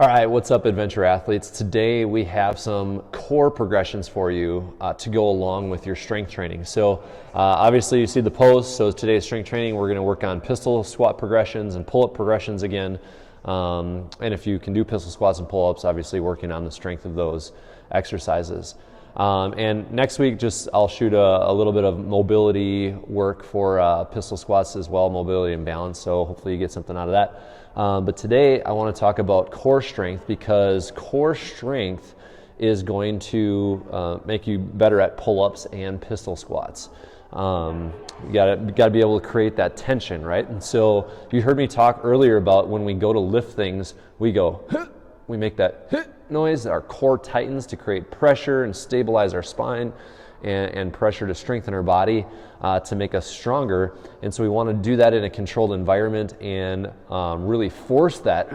All right, what's up, adventure athletes? Today we have some core progressions for you to go along with your strength training. So obviously you see the post, so today's strength training we're going to work on pistol squat progressions and pull-up progressions again. And if you can do pistol squats and pull-ups, obviously working on the strength of those exercises. And next week I'll shoot a little bit of mobility work for pistol squats as well, mobility and balance, so hopefully you get something out of that. But today I want to talk about core strength, because core strength is going to make you better at pull-ups and pistol squats. You gotta be able to create that tension, right? And so you heard me talk earlier about when we go to lift things, we go, we make that noise, our core tightens to create pressure and stabilize our spine, and pressure to strengthen our body to make us stronger. And so we want to do that in a controlled environment and really force that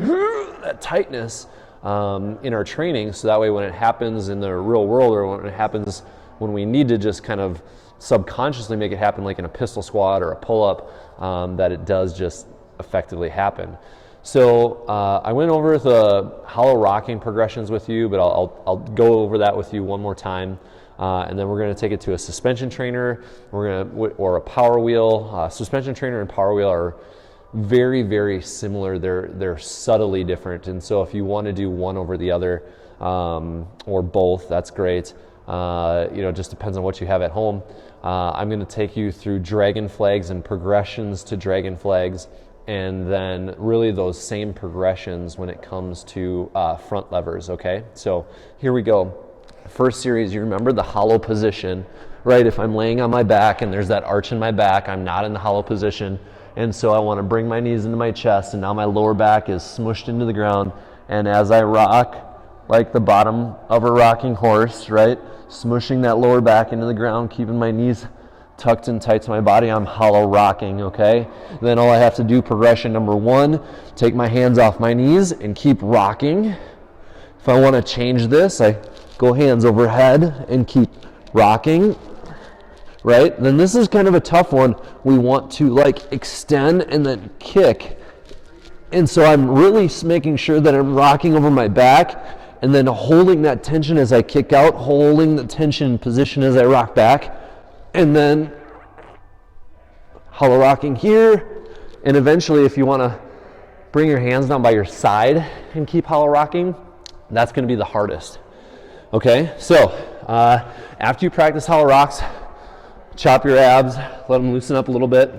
tightness in our training, so that way when it happens in the real world, or when it happens when we need to just kind of subconsciously make it happen, like in a pistol squat or a pull-up, that it does just effectively happen. So I went over the hollow rocking progressions with you, but I'll go over that with you one more time. And then we're going to take it to a suspension trainer, or a power wheel. Suspension trainer and power wheel are very, very similar. They're subtly different, and so if you want to do one over the other, or both, that's great. It just depends on what you have at home. I'm going to take you through dragon flags and progressions to dragon flags, and then really those same progressions when it comes to front levers. Okay, so here we go. First series, you remember the hollow position, right? If I'm laying on my back and there's that arch in my back, I'm not in the hollow position, and so I want to bring my knees into my chest, and now my lower back is smushed into the ground, and as I rock, like the bottom of a rocking horse, right? Smushing that lower back into the ground, keeping my knees tucked in tight to my body, I'm hollow rocking, okay? Then all I have to do, progression number one, take my hands off my knees and keep rocking. If I want to change this, I go hands overhead and keep rocking, right? Then this is kind of a tough one. We want to extend and then kick. And so I'm really making sure that I'm rocking over my back and then holding that tension as I kick out, holding the tension in position as I rock back, and then hollow rocking here. And eventually, if you want to bring your hands down by your side and keep hollow rocking, that's going to be the hardest. Okay, so after you practice hollow rocks, chop your abs, let them loosen up a little bit.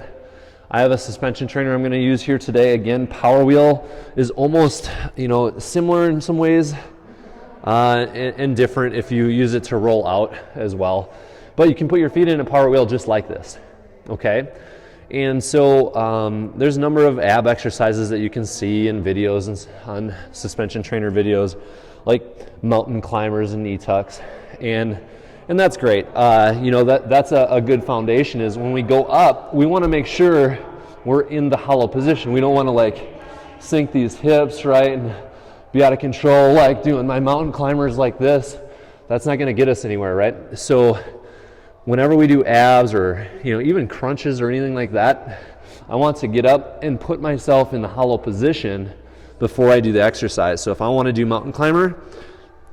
I have a suspension trainer I'm going to use here today. Again, power wheel is almost, similar in some ways, and different if you use it to roll out as well. But you can put your feet in a power wheel just like this, okay? And so there's a number of ab exercises that you can see in videos and on suspension trainer videos, like mountain climbers and knee tucks, and that's great. That's a good foundation. Is when we go up, we want to make sure we're in the hollow position. We don't want to sink these hips, right, and be out of control, like doing my mountain climbers like this. That's not going to get us anywhere, right? So whenever we do abs or even crunches or anything like that, I want to get up and put myself in the hollow position before I do the exercise. So if I want to do mountain climber,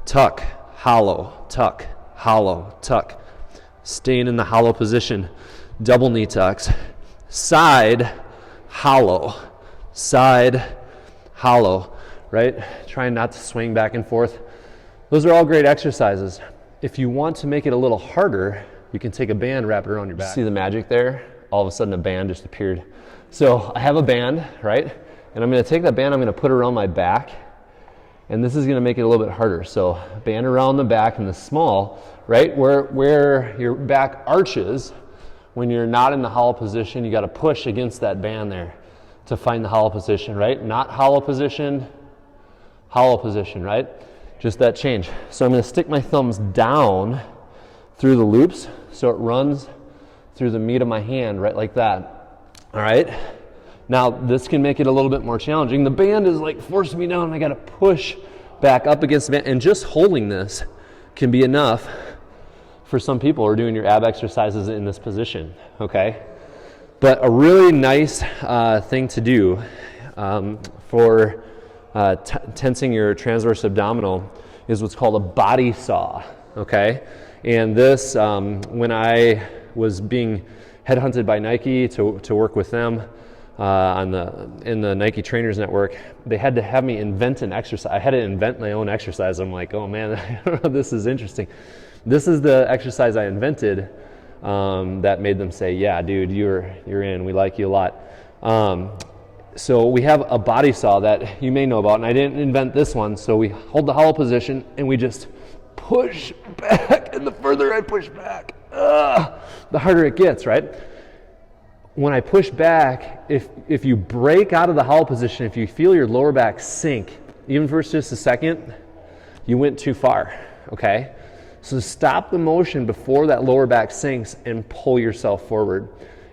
tuck, hollow, tuck, hollow, tuck, staying in the hollow position, double knee tucks, side, hollow, right? Trying not to swing back and forth. Those are all great exercises. If you want to make it a little harder, you can take a band, wrap it around your back. See the magic there? All of a sudden a band just appeared. So I have a band, right? And I'm going to take that band, I'm going to put it around my back, and this is going to make it a little bit harder. So band around the back and the small, right, where your back arches, when you're not in the hollow position, you got to push against that band there to find the hollow position, right? Not hollow position, right? Just that change. So I'm going to stick my thumbs down through the loops so it runs through the meat of my hand, right, like that. All right? Now, this can make it a little bit more challenging. The band is forcing me down. I got to push back up against the band, and just holding this can be enough for some people who are doing your ab exercises in this position, okay? But a really nice thing to do for tensing your transverse abdominal is what's called a body saw, okay? And this, when I was being headhunted by Nike to work with them in the Nike Trainers Network, they had to have me invent an exercise. I had to invent my own exercise. I'm like, oh man, this is interesting. This is the exercise I invented that made them say, yeah, dude, you're in. We like you a lot. So we have a body saw that you may know about, and I didn't invent this one. So we hold the hollow position and we just push back, and the further I push back, the harder it gets, right? When I push back, if you break out of the hollow position, if you feel your lower back sink, even for just a second, you went too far, okay? So stop the motion before that lower back sinks and pull yourself forward.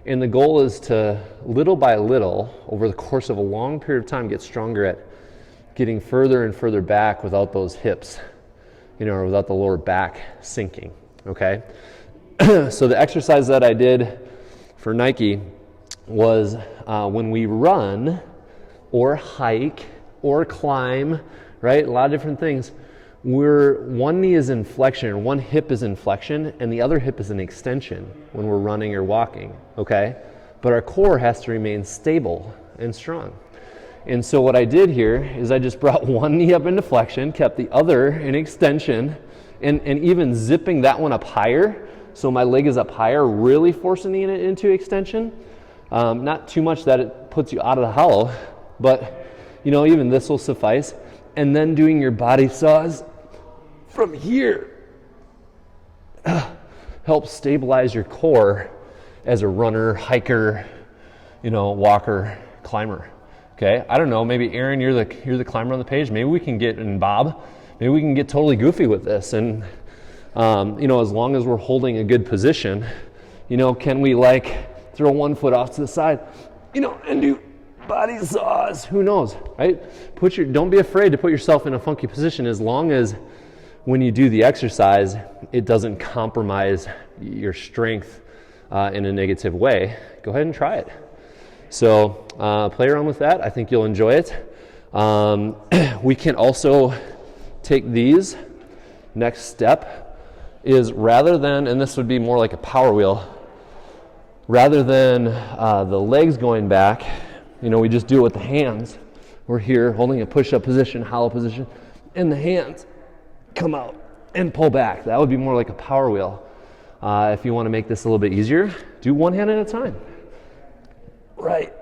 And the goal is to, little by little, over the course of a long period of time, get stronger at getting further and further back without those hips, or without the lower back sinking, okay? So the exercise that I did for Nike was when we run or hike or climb, right? A lot of different things. One knee is in flexion, one hip is in flexion, and the other hip is in extension when we're running or walking, okay? But our core has to remain stable and strong. And so what I did here is I just brought one knee up into flexion, kept the other in extension, and even zipping that one up higher, so my leg is up higher, really forcing it into extension. Not too much that it puts you out of the hollow, but even this will suffice. And then doing your body saws from here helps stabilize your core as a runner, hiker, walker, climber. Okay, I don't know, maybe Aaron, you're the climber on the page. Maybe we can get, and Bob, maybe we can get totally goofy with this. And as long as we're holding a good position, can we throw one foot off to the side, and do body saws? Who knows, right? Don't be afraid to put yourself in a funky position, as long as when you do the exercise, it doesn't compromise your strength in a negative way. Go ahead and try it. So play around with that. I think you'll enjoy it. We can also take these. Next step is, rather than, and this would be more like a power wheel, rather than the legs going back, we just do it with the hands. We're here holding a push-up position, hollow position, and the hands come out and pull back. That would be more like a power wheel. If you want to make this a little bit easier, do one hand at a time. Right,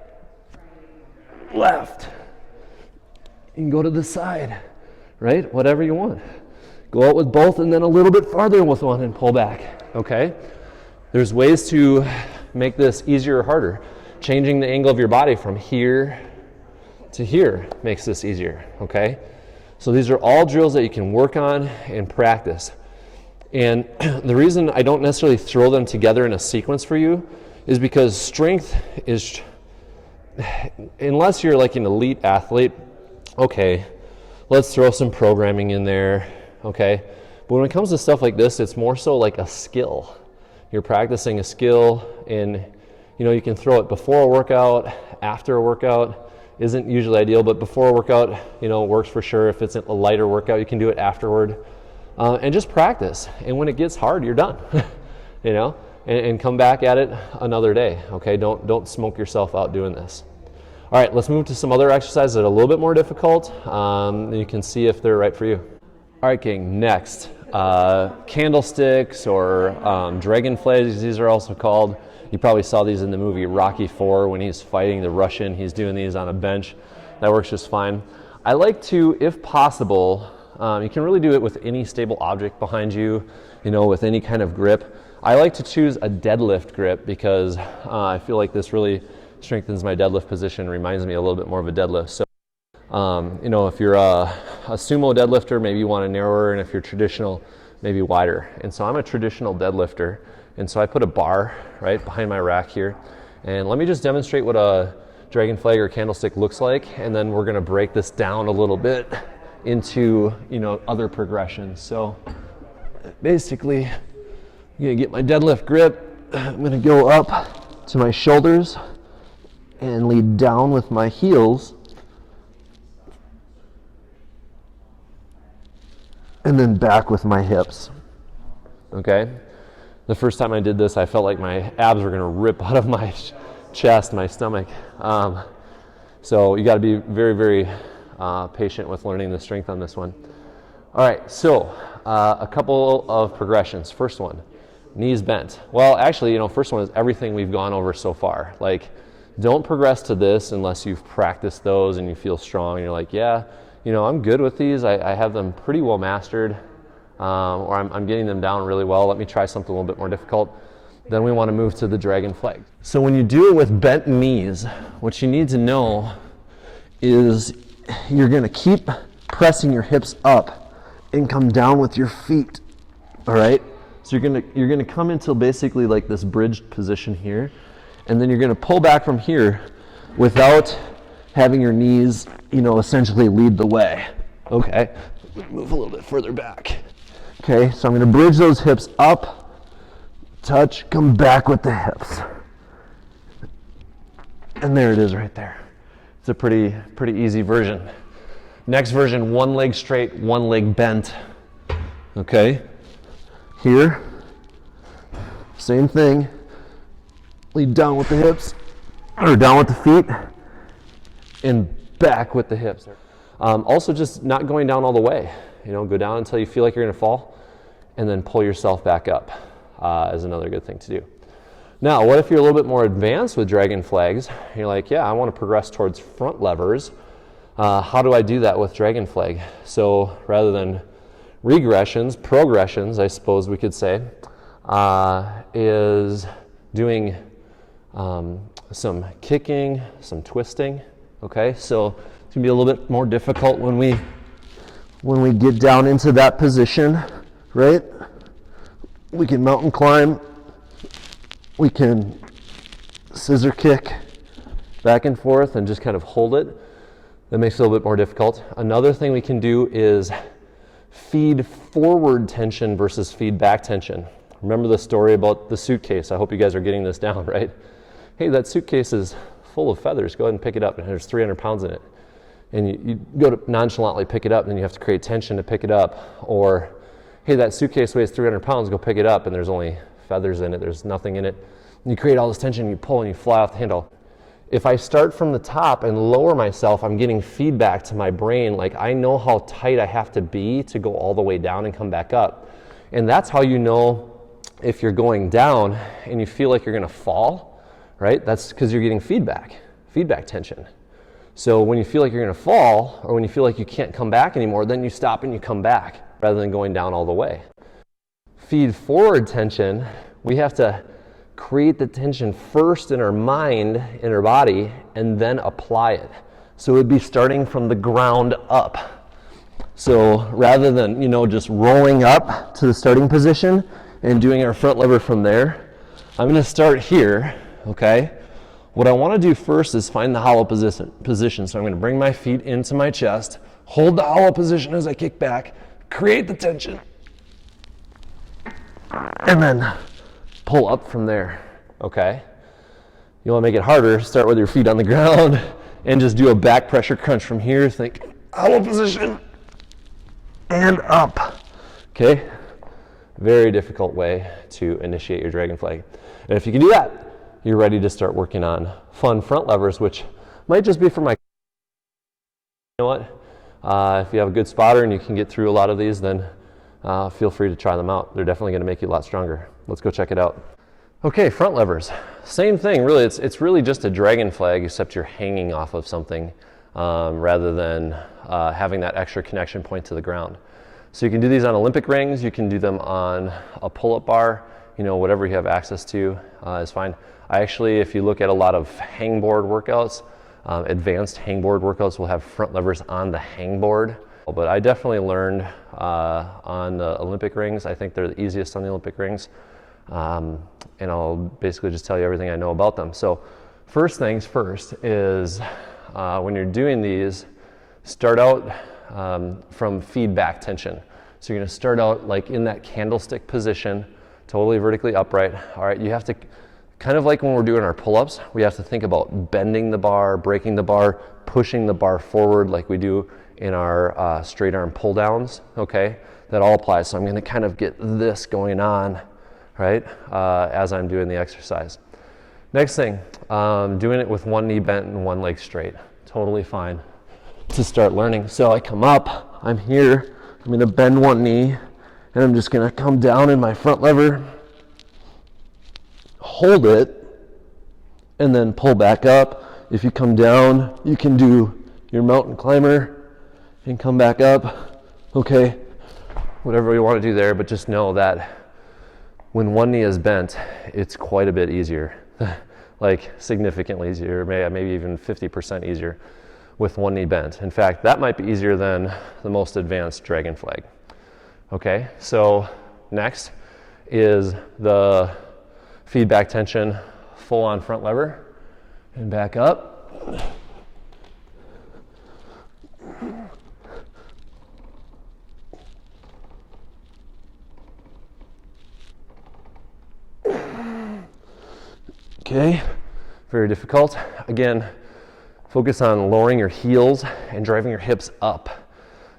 left. You can go to the side, right? Whatever you want. Go out with both and then a little bit farther with one and pull back, okay? There's ways to make this easier or harder. Changing the angle of your body from here to here makes this easier, okay? So these are all drills that you can work on and practice. And the reason I don't necessarily throw them together in a sequence for you is because strength is, unless you're like an elite athlete, okay, let's throw some programming in there, okay? But when it comes to stuff like this, it's more so like a skill. You're practicing a skill, and you can throw it before a workout, after a workout. Isn't usually ideal, but before a workout, it works for sure. If it's a lighter workout, you can do it afterward. And just practice. And when it gets hard, you're done, and come back at it another day, okay? Don't smoke yourself out doing this. All right, let's move to some other exercises that are a little bit more difficult. You can see if they're right for you. All right, King, next. Candlesticks or dragonflies, these are also called. You probably saw these in the movie Rocky IV when he's fighting the Russian. He's doing these on a bench. That works just fine. I like to, if possible, you can really do it with any stable object behind you, with any kind of grip. I like to choose a deadlift grip because I feel like this really strengthens my deadlift position, reminds me a little bit more of a deadlift. So, if you're a sumo deadlifter, maybe you want it narrower, and if you're traditional, maybe wider. And so I'm a traditional deadlifter, and so I put a bar right behind my rack here. And let me just demonstrate what a dragon flag or candlestick looks like, and then we're gonna break this down a little bit into other progressions. So basically, I'm gonna get my deadlift grip. I'm gonna go up to my shoulders and lead down with my heels and then back with my hips. Okay? The first time I did this, I felt like my abs were going to rip out of my chest, my stomach. So you got to be very, very patient with learning the strength on this one. All right, so a couple of progressions. First one, knees bent. Well, actually, first one is everything we've gone over so far. Like, don't progress to this unless you've practiced those and you feel strong and you're like, yeah, I'm good with these. I have them pretty well mastered, or I'm getting them down really well. Let me try something a little bit more difficult. Then we want to move to the dragon flag. So when you do it with bent knees, what you need to know is you're going to keep pressing your hips up and come down with your feet. All right? So you're going to come into basically like this bridged position here, and then you're going to pull back from here without having your knees, essentially lead the way. Okay? Move a little bit further back. Okay, so I'm going to bridge those hips up, touch, come back with the hips. And there it is right there. It's a pretty easy version. Next version, one leg straight, one leg bent. Okay, here, same thing. Lead down with the hips, or down with the feet, and back with the hips. Also just not going down all the way. Go down until you feel like you're going to fall, and then pull yourself back up is another good thing to do. Now, what if you're a little bit more advanced with dragon flags? You're like, yeah, I want to progress towards front levers. How do I do that with dragon flag? So rather than regressions, progressions, I suppose we could say, is doing some kicking, some twisting. Okay, so it's going to be a little bit more difficult when we get down into that position, right? We can mountain climb, we can scissor kick back and forth and just kind of hold it. That makes it a little bit more difficult. Another thing we can do is feed forward tension versus feed back tension. Remember the story about the suitcase. I hope you guys are getting this down, right? Hey, that suitcase is full of feathers. Go ahead and pick it up, and there's 300 pounds in it. And you go to nonchalantly pick it up, and you have to create tension to pick it up. Or, hey, that suitcase weighs 300 pounds, go pick it up, and there's only feathers in it, there's nothing in it. And you create all this tension, you pull, and you fly off the handle. If I start from the top and lower myself, I'm getting feedback to my brain, like I know how tight I have to be to go all the way down and come back up. And that's how you know if you're going down and you feel like you're gonna fall, right? That's because you're getting feedback tension. So when you feel like you're going to fall, or when you feel like you can't come back anymore, then you stop and you come back rather than going down all the way. Feed forward tension, we have to create the tension first in our mind, in our body, and then apply it. So it would be starting from the ground up. So rather than, just rolling up to the starting position and doing our front lever from there, I'm going to start here, okay? What I want to do first is find the hollow position. So I'm going to bring my feet into my chest, hold the hollow position as I kick back, create the tension, and then pull up from there, okay? You want to make it harder, start with your feet on the ground and just do a back pressure crunch from here. Think hollow position and up, okay? Very difficult way to initiate your dragon flag. And if you can do that, you're ready to start working on fun front levers, which might just be for my, if you have a good spotter and you can get through a lot of these, then feel free to try them out. They're definitely going to make you a lot stronger. Let's go check it out. Okay, front levers. Same thing, really. It's really just a dragon flag, except you're hanging off of something rather than having that extra connection point to the ground. So you can do these on Olympic rings. You can do them on a pull-up bar. Whatever you have access to is fine. I actually, if you look at a lot of hangboard workouts, advanced hangboard workouts will have front levers on the hangboard. But I definitely learned on the Olympic rings. I think they're the easiest on the Olympic rings. And I'll basically just tell you everything I know about them. So first things first is when you're doing these, start out from feedback tension. So you're going to start out like in that candlestick position, totally vertically upright. All right, you have to, kind of like when we're doing our pull-ups, we have to think about bending the bar, breaking the bar, pushing the bar forward like we do in our straight arm pull downs, okay? That all applies. So I'm gonna kind of get this going on, right, as I'm doing the exercise. Next thing, doing it with one knee bent and one leg straight. Totally fine to start learning. So I come up, I'm here, I'm gonna bend one knee, and I'm just gonna come down in my front lever, hold it, and then pull back up. If you come down, you can do your mountain climber and come back up. Okay, whatever you want to do there, but just know that when one knee is bent, it's quite a bit easier, like significantly easier, maybe even 50% easier with one knee bent. In fact, that might be easier than the most advanced dragon flag. Okay, so next is the feedback tension full on front lever and back up. Okay, very difficult. Again, focus on lowering your heels and driving your hips up.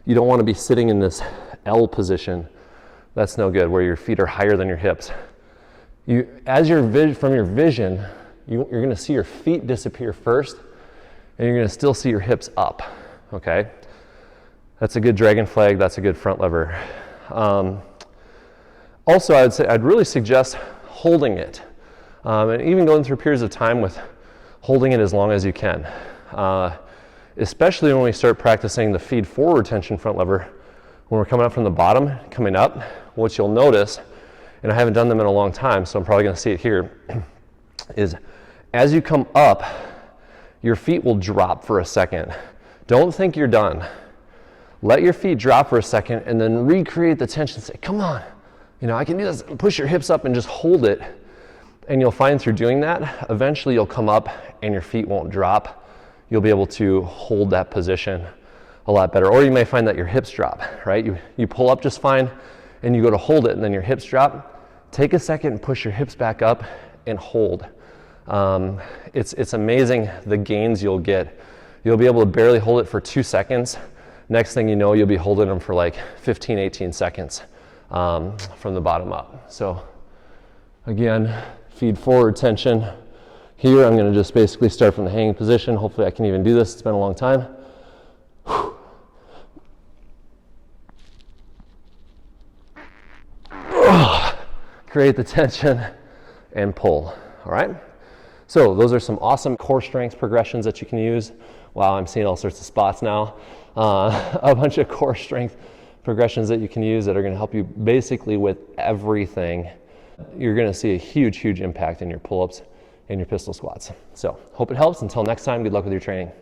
You don't want to be sitting in this L position. That's no good, where your feet are higher than your hips. From your vision, you're going to see your feet disappear first, and you're going to still see your hips up, okay? That's a good dragon flag, that's a good front lever. Also, I'd really suggest holding it, and even going through periods of time with holding it as long as you can. Especially when we start practicing the feed forward tension front lever, when we're coming up from the bottom, coming up, what you'll notice, and I haven't done them in a long time, so I'm probably going to see it here, is as you come up, your feet will drop for a second. Don't think you're done. Let your feet drop for a second and then recreate the tension. Say, come on, I can do this. Push your hips up and just hold it. And you'll find through doing that, eventually you'll come up and your feet won't drop. You'll be able to hold that position a lot better. Or you may find that your hips drop, right? You pull up just fine and you go to hold it and then your hips drop. Take a second and push your hips back up and hold. It's amazing the gains you'll get. You'll be able to barely hold it for 2 seconds. Next thing you know, you'll be holding them for like 15, 18 seconds from the bottom up. So again, feed forward tension. Here, I'm going to just basically start from the hanging position. Hopefully I can even do this. It's been a long time. Create the tension and pull, all right? So those are some awesome core strength progressions that you can use. Wow, I'm seeing all sorts of spots now. A bunch of core strength progressions that you can use that are going to help you basically with everything. You're going to see a huge, huge impact in your pull-ups and your pistol squats. So hope it helps. Until next time, good luck with your training.